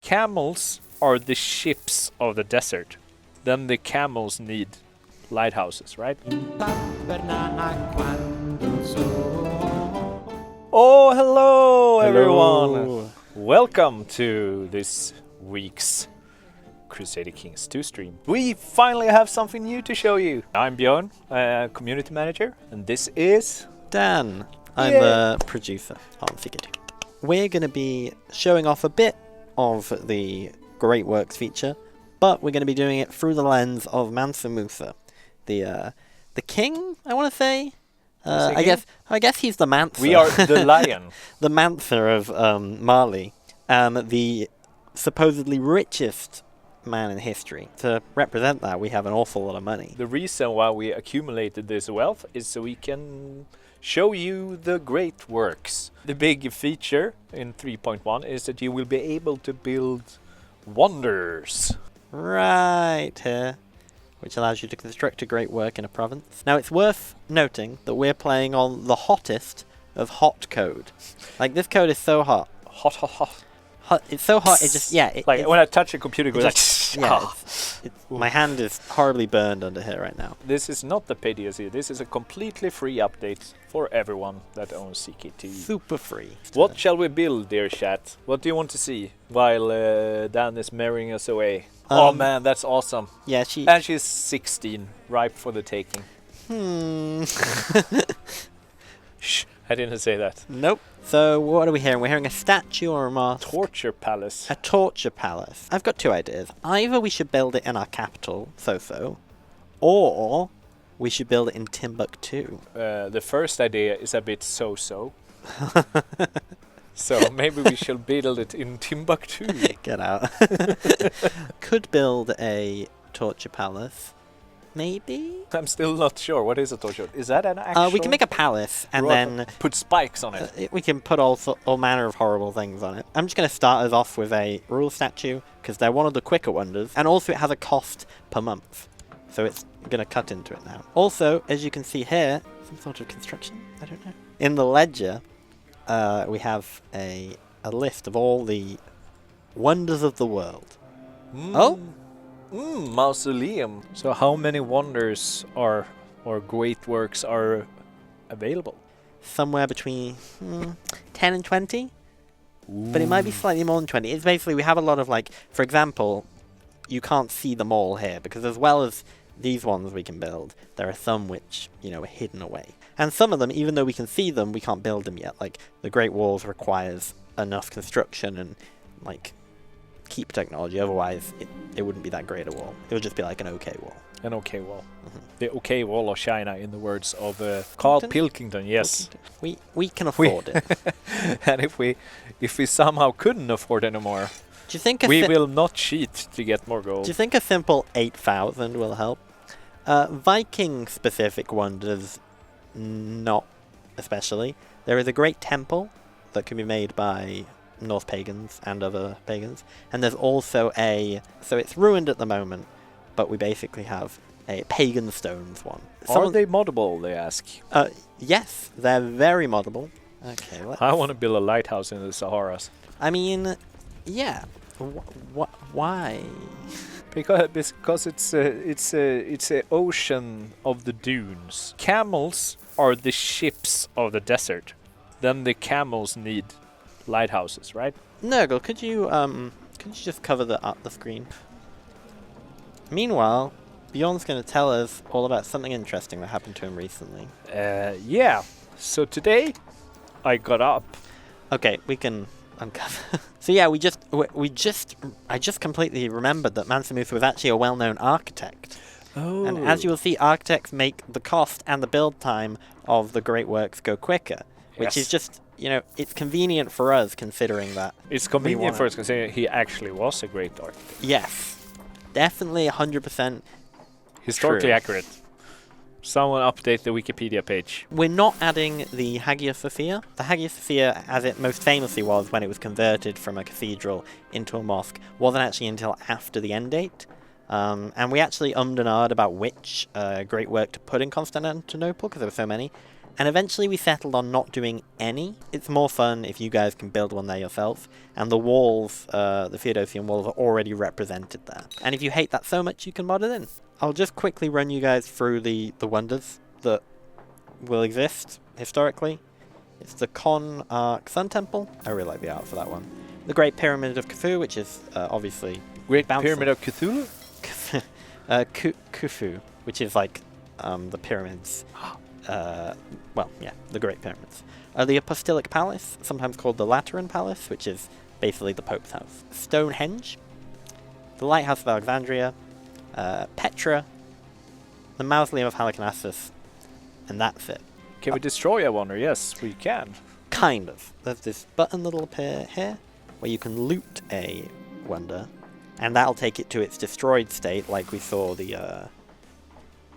Camels are the ships of the desert. Then the camels need lighthouses, right? Oh, hello everyone! Welcome to this week's Crusader Kings 2 stream. We finally have something new to show you. I'm Björn, community manager, and this is... Dan. I'm the producer on CK2. We're going to be showing off a bit of the Great Works feature, but we're going to be doing it through the lens of Mansa the king, I want to say. I guess he's the Mansa. We are the lion. The Mansa of Mali, the supposedly richest man in history. To represent that, we have an awful lot of money. The reason why we accumulated this wealth is so we can show you the great works. The big feature in 3.1 is that you will be able to build wonders. Right here, which allows you to construct a great work in a province. Now it's worth noting that we're playing on the hottest of hot code. Like, this code is so hot. Hot. It's so hot, it just, like when I touch a computer, it goes my hand is horribly burned under here right now. This is not the paid DLC, this is a completely free update for everyone that owns CK2. Super free. What shall we build, dear chat? What do you want to see while Dan is marrying us away? Oh man, that's awesome. Yeah, and she's 16, ripe for the taking. Shh, I didn't say that. Nope. So what are we hearing? We're hearing a statue or a mask? Torture palace. A torture palace. I've got two ideas. Either we should build it in our capital, So, or we should build it in Timbuktu. The first idea is a bit so-so. So maybe we shall build it in Timbuktu. Get out. Could build a torture palace. Maybe? I'm still not sure. What is a torture? Is that an actual... we can make a palace and then... Put spikes on it. We can put all manner of horrible things on it. I'm just going to start us off with a rule statue, because they're one of the quicker wonders. And also it has a cost per month. So it's going to cut into it now. Also, as you can see here, some sort of construction? I don't know. In the ledger, we have a list of all the wonders of the world. Mausoleum. So how many wonders or great works are available? Somewhere between 10 and 20. Ooh. But it might be slightly more than 20. It's basically, we have a lot of, like, for example, you can't see them all here, because as well as these ones we can build, there are some which, are hidden away. And some of them, even though we can see them, we can't build them yet. Like, the Great Walls requires enough construction and, like, keep technology, otherwise it wouldn't be that great a wall. It would just be like an okay wall. An okay wall. The okay wall of China, in the words of Carl Pilkington. Yes. We can afford it. And if we somehow couldn't afford anymore, do you think we will not cheat to get more gold. Do you think a simple 8,000 will help? Viking specific wonders, not especially. There is a great temple that can be made by North pagans and other pagans, and there's also so it's ruined at the moment, but we basically have a pagan stones one. Are they moddable, they ask? Yes, they're very moddable. Okay, I want to build a lighthouse in the Saharas. I mean, yeah. Why? Because it's a ocean of the dunes. Camels are the ships of the desert. Then the camels need lighthouses, right? Nurgle, could you just cover the screen? Meanwhile, Bjorn's going to tell us all about something interesting that happened to him recently. Yeah. So today, I got up. Okay, we can uncover. So yeah, I just completely remembered that Mansa Musa was actually a well-known architect. Oh. And as you will see, architects make the cost and the build time of the great works go quicker, which is just, it's convenient for us considering that. It's convenient for us considering he actually was a great architect. Yes. Definitely 100% historically accurate. Someone update the Wikipedia page. We're not adding the Hagia Sophia. The Hagia Sophia, as it most famously was when it was converted from a cathedral into a mosque, wasn't actually until after the end date. And we actually and ahed about which great work to put in Constantinople, because there were so many. And eventually we settled on not doing any. It's more fun if you guys can build one there yourself. And the walls, the Theodosian walls, are already represented there. And if you hate that so much, you can mod it in. I'll just quickly run you guys through the wonders that will exist historically. It's the Konark Sun Temple. I really like the art for that one. The Great Pyramid of Khufu, which is obviously... Great Pyramid of Cthulhu? Khufu, which is like the pyramids. Well, yeah, the Great Pyramids. The Apostolic Palace, sometimes called the Lateran Palace, which is basically the Pope's house. Stonehenge, the Lighthouse of Alexandria, Petra, the Mausoleum of Halicarnassus, and that's it. Can we destroy a wonder? Yes, we can. Kind of. There's this button that'll appear here, where you can loot a wonder, and that'll take it to its destroyed state, like we saw the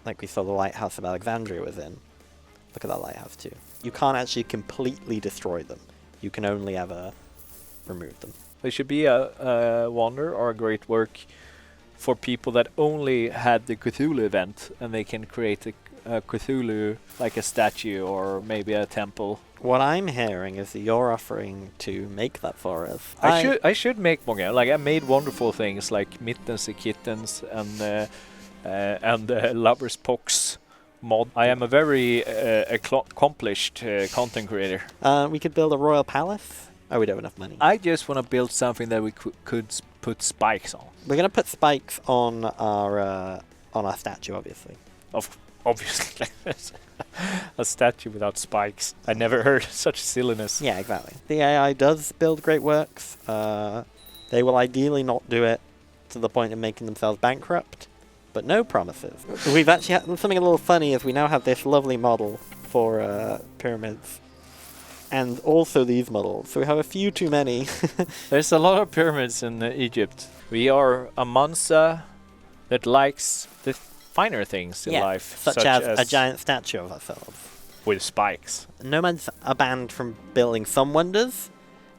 Lighthouse of Alexandria was in. Look at that lighthouse too. You can't actually completely destroy them. You can only ever remove them. There should be a wonder or a great work for people that only had the Cthulhu event, and they can create a Cthulhu, like a statue or maybe a temple. What I'm hearing is that you're offering to make that for us. I should make more games. Like, I made wonderful things like Mittens and Kittens and Lover's Pox mod. I am a very accomplished content creator. We could build a royal palace. Oh, we don't have enough money. I just want to build something that we could put spikes on. We're gonna put spikes on our statue, obviously. Obviously, a statue without spikes. I never heard such silliness. Yeah, exactly. The AI does build great works. They will ideally not do it to the point of making themselves bankrupt, but no promises. We've actually had something a little funny is we now have this lovely model for pyramids. And also these models. So we have a few too many. There's a lot of pyramids in Egypt. We are a Mansa that likes the finer things in life. Such as a giant statue of ourselves. With spikes. Nomads are banned from building some wonders.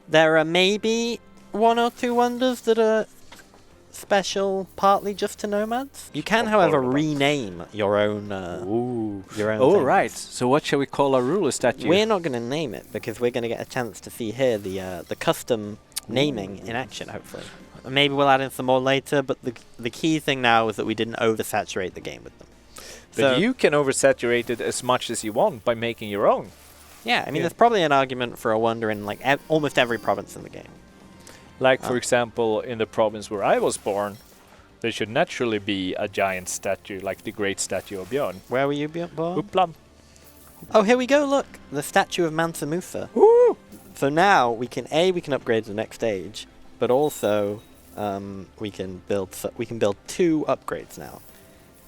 There are maybe one or two wonders that are special partly just to nomads. You can, however, rename your own thing. Right. So what shall we call our ruler statue? We're not going to name it because we're going to get a chance to see here the custom naming in action, hopefully. Maybe we'll add in some more later, but the key thing now is that we didn't oversaturate the game with them. But so you can oversaturate it as much as you want by making your own. Yeah, I mean, there's probably an argument for a wonder in like almost every province in the game. Like, for example, in the province where I was born, there should naturally be a giant statue, like the great statue of Björn. Where were you born? Uppland. Oh, here we go, look! The statue of Mansa Musa. Woo! So now, we can upgrade to the next stage, but also, we can build 2 upgrades now.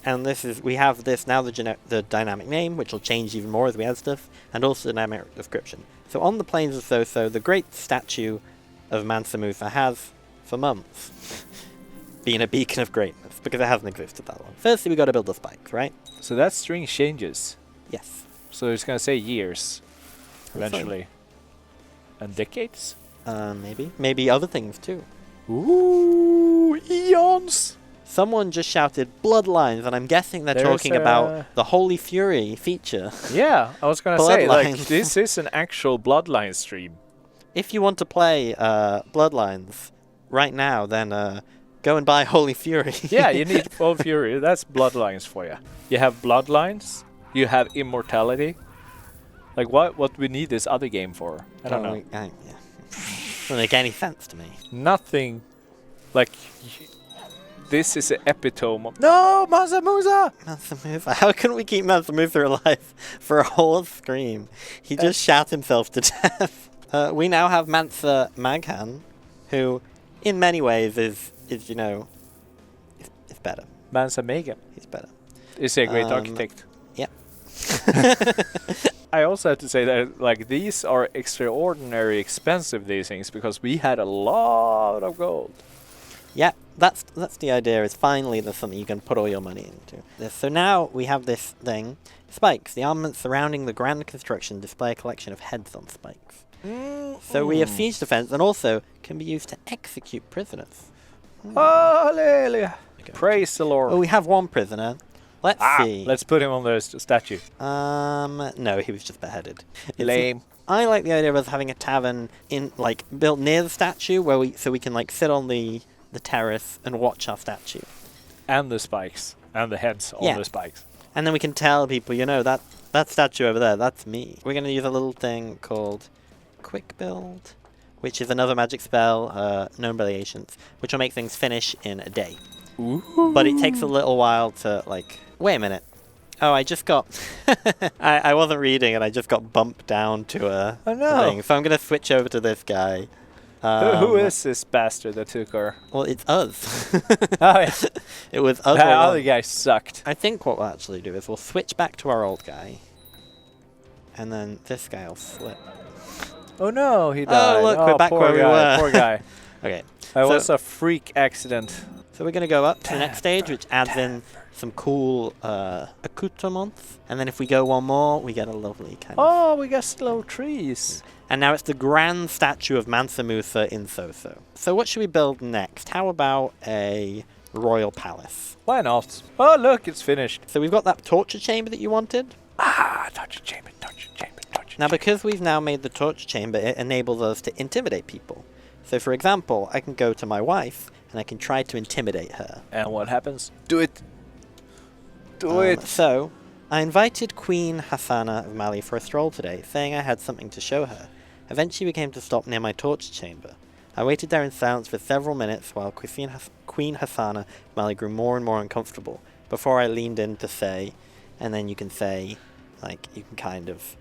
And we have this now, the dynamic name, which will change even more as we add stuff, and also the dynamic description. So on the plains of So-So, the great statue of Mansa Musa has, for months, been a beacon of greatness, because it hasn't existed that long. Firstly, we got to build the spikes, right? So that string changes. Yes. So it's going to say years, eventually. And decades? Maybe. Maybe other things, too. Ooh, eons! Someone just shouted bloodlines, and I'm guessing they're talking about the Holy Fury feature. Yeah, I was going to say, like, this is an actual bloodline stream. If you want to play Bloodlines right now, then go and buy Holy Fury. Yeah, you need Holy Fury. That's Bloodlines for you. You have Bloodlines. You have Immortality. Like, what we need this other game for? I don't know. Doesn't make any sense to me. Nothing. Like, this is an epitome of... No, Mansa Musa! Mansa Musa. How can we keep Mansa Musa alive for a whole stream? He just shot himself to death. We now have Mansa Maghan, who, in many ways, is better. Mansa Maghan. He's better. Is he a great architect? Yeah. I also have to say that, like, these are extraordinarily expensive, these things, because we had a lot of gold. Yeah, that's the idea, is finally there's something you can put all your money into. So now we have this thing. Spikes. The armaments surrounding the grand construction display a collection of heads on spikes. So we have siege defense, and also can be used to execute prisoners. Hallelujah! Praise the Lord. Well, we have one prisoner. Let's see. Let's put him on the statue. No, he was just beheaded. Lame. I like the idea of us having a tavern built near the statue so we can sit on the terrace and watch our statue. And the spikes. And the heads on the spikes. And then we can tell people, that statue over there, that's me. We're going to use a little thing called Quick Build, which is another magic spell known by the ancients, which will make things finish in a day. Ooh. But it takes a little while to, wait a minute. Oh, I just got... I wasn't reading and I just got bumped down to a thing. So I'm going to switch over to this guy. Who is this bastard that took our... Well, it's us. Oh, yeah. It was us. The other guy sucked. I think what we'll actually do is we'll switch back to our old guy. And then this guy will slip. Oh no, he died. Oh, look, we're back where we were. Poor guy. Okay. That was a freak accident. So we're going to go up to the next stage, which adds in some cool accoutrements. And then if we go one more, we get a lovely kind of... Oh, we got slow trees. And now it's the grand statue of Mansa Musa in Soso. So what should we build next? How about a royal palace? Why not? Oh, look, it's finished. So we've got that torture chamber that you wanted. Torture chamber. Now, because we've now made the torture chamber, it enables us to intimidate people. So, for example, I can go to my wife and I can try to intimidate her. And what happens? Do it. Do it. So, I invited Queen Hassana of Mali for a stroll today, saying I had something to show her. Eventually, we came to stop near my torture chamber. I waited there in silence for several minutes while Queen Hassana of Mali grew more and more uncomfortable, before I leaned in to say, and then you can say, you can kind of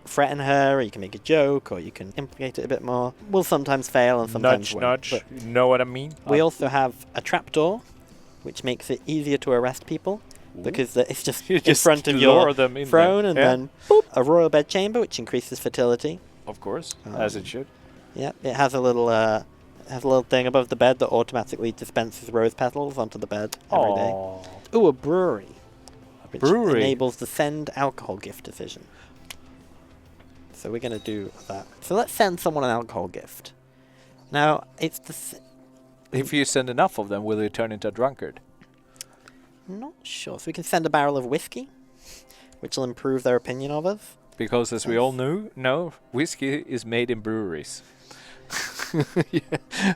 threaten her, or you can make a joke, or you can implicate it a bit more. We'll sometimes fail and sometimes won't. Nudge. You know what I mean? We also have a trapdoor, which makes it easier to arrest people, because it's just in front of your throne, and then boop, a royal bedchamber, which increases fertility. Of course, as it should. Yeah, it has a little thing above the bed that automatically dispenses rose petals onto the bed every day. Ooh, a brewery. Which enables the send alcohol gift decision. So we're going to do that. So let's send someone an alcohol gift. Now, it's the... If you send enough of them, will they turn into a drunkard? I'm not sure. So we can send a barrel of whiskey, which will improve their opinion of us. Because as we all know, whiskey is made in breweries.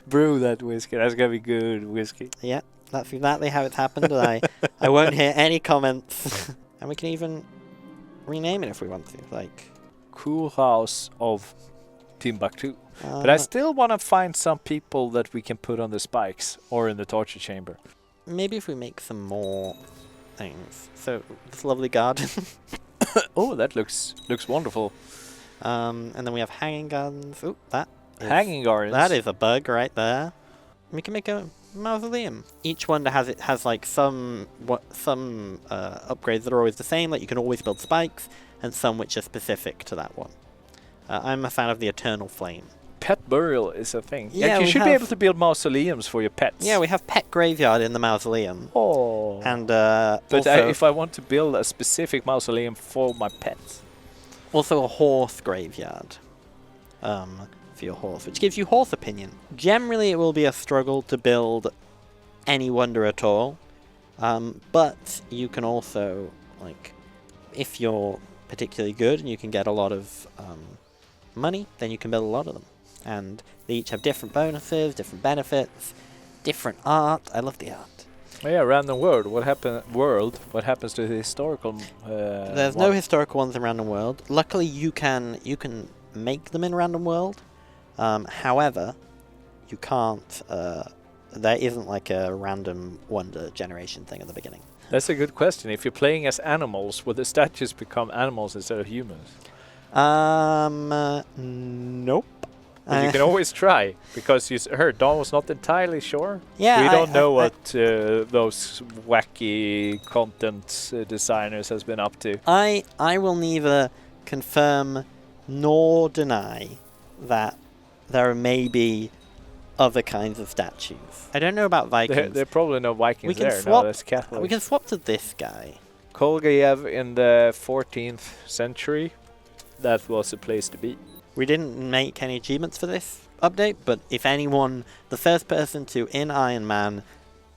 Brew that whiskey. That's going to be good whiskey. Yeah, that's exactly how it's happened. And I won't hear any comments. And we can even rename it if we want to. Cool House of Timbuktu. But I still want to find some people that we can put on the spikes or in the torture chamber. Maybe if we make some more things. So, this lovely garden. Oh, that looks wonderful. And then we have hanging gardens. Ooh, hanging gardens. That is a bug right there. We can make a mausoleum. Each one has some upgrades that are always the same. You can always build spikes, and some which are specific to that one. I'm a fan of the Eternal Flame. Pet burial is a thing. Yeah, you should be able to build mausoleums for your pets. Yeah, we have pet graveyard in the mausoleum. Oh. And but if I want to build a specific mausoleum for my pets. Also a horse graveyard. For your horse, which gives you horse opinion. Generally, it will be a struggle to build any wonder at all. But you can also, if you're particularly good and you can get a lot of money, then you can build a lot of them. And they each have different bonuses, different benefits, different art. I love the art. Oh yeah, random world. What happens to the historical? There's no historical ones in Random World. Luckily, you can make them in Random World. However, you can't. There isn't a random wonder generation thing at the beginning. That's a good question. If you're playing as animals, will the statues become animals instead of humans? Nope. But you can always try, because you heard Don was not entirely sure. Yeah, we don't know what those wacky content designers has been up to. I will neither confirm nor deny that there may be other kinds of statues. I don't know about Vikings. There are probably no Vikings there. Swap, no, that's Catholic. We can swap to this guy. Kolgayev in the 14th century. That was the place to be. We didn't make any achievements for this update, but if anyone, the first person to, in Iron Man,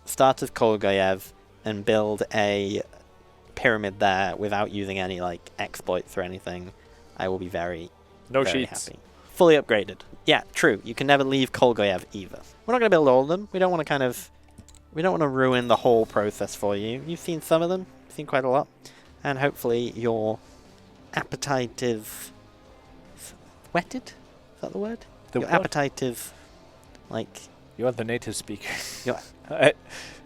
start as Kolgayev and build a pyramid there without using any like exploits or anything, I will be very, No very cheats. happy. Fully upgraded. Yeah, true. You can never leave Kolgoyev either. We're not going to build all of them. We don't want to we don't want to ruin the whole process for you. You've seen some of them. You've seen quite a lot. And hopefully your appetite is whetted? Is that the word? The your what? appetite is like... You're the native speaker. Your,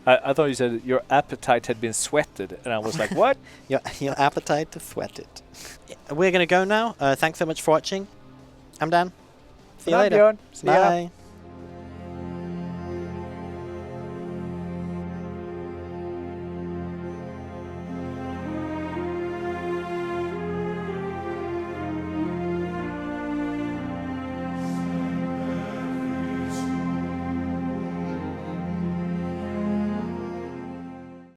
I thought you said your appetite had been sweated, and I was like, what? your appetite is whetted. We're going to go now. Thanks so much for watching. I'm Dan. See you later. Bjorn. See ya. Bye.